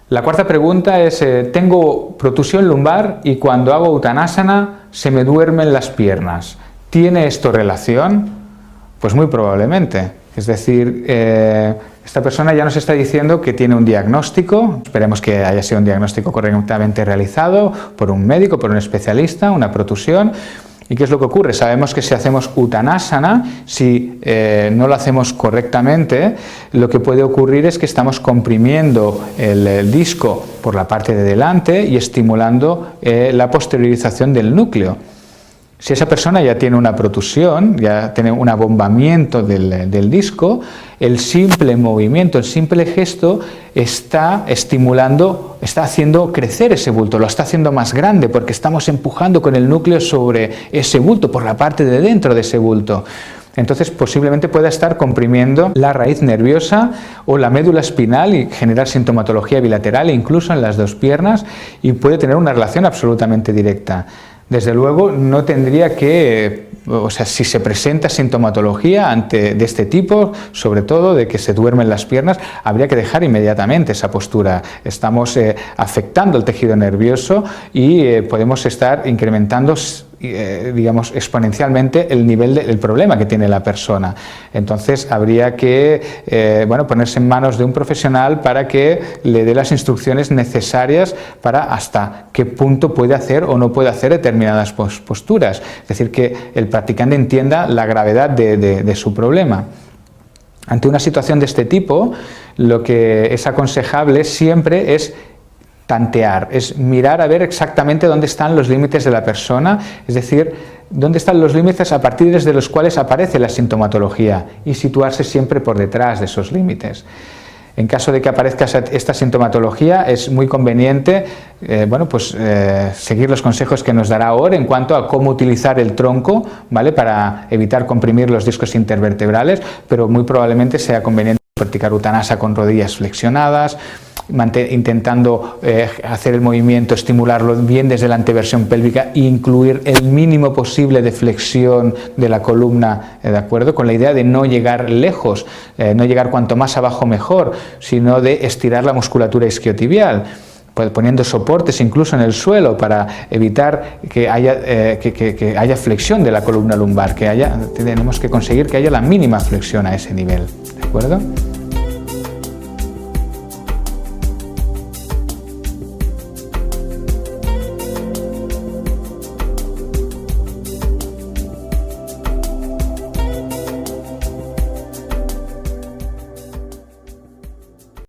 La cuarta pregunta es, tengo protusión lumbar y cuando hago Uttanasana se me duermen las piernas. ¿Tiene esto relación? Pues muy probablemente. Es decir, esta persona ya nos está diciendo que tiene un diagnóstico, esperemos que haya sido un diagnóstico correctamente realizado por un médico, por un especialista, una protusión. ¿Y qué es lo que ocurre? Sabemos que si hacemos Uttanasana, si no lo hacemos correctamente, lo que puede ocurrir es que estamos comprimiendo el disco por la parte de delante y estimulando la posteriorización del núcleo. Si esa persona ya tiene una protusión, ya tiene un abombamiento del disco, el simple movimiento, el simple gesto está estimulando, está haciendo crecer ese bulto, lo está haciendo más grande porque estamos empujando con el núcleo sobre ese bulto, por la parte de dentro de ese bulto. Entonces posiblemente pueda estar comprimiendo la raíz nerviosa o la médula espinal y generar sintomatología bilateral, incluso en las dos piernas, y puede tener una relación absolutamente directa. Desde luego no tendría que, o sea, si se presenta sintomatología de este tipo, sobre todo de que se duermen las piernas, habría que dejar inmediatamente esa postura. Estamos afectando el tejido nervioso y podemos estar incrementando digamos, exponencialmente el nivel del problema que tiene la persona. Entonces habría que bueno, ponerse en manos de un profesional para que le dé las instrucciones necesarias para hasta qué punto puede hacer o no puede hacer determinadas posturas. Es decir, que el practicante entienda la gravedad de su problema. Ante una situación de este tipo, lo que es aconsejable siempre es tantear, es mirar a ver exactamente dónde están los límites de la persona, es decir, dónde están los límites a partir de los cuales aparece la sintomatología y situarse siempre por detrás de esos límites. En caso de que aparezca esta sintomatología, es muy conveniente bueno, pues, seguir los consejos que nos dará ahora en cuanto a cómo utilizar el tronco, ¿vale?, para evitar comprimir los discos intervertebrales, pero muy probablemente sea conveniente practicar Uttanasana con rodillas flexionadas, intentando hacer el movimiento, estimularlo bien desde la anteversión pélvica e incluir el mínimo posible de flexión de la columna, ¿de acuerdo?, con la idea de no llegar lejos, no llegar cuanto más abajo mejor, sino de estirar la musculatura isquiotibial, poniendo soportes incluso en el suelo para evitar que haya flexión de la columna lumbar, tenemos que conseguir que haya la mínima flexión a ese nivel, ¿de acuerdo?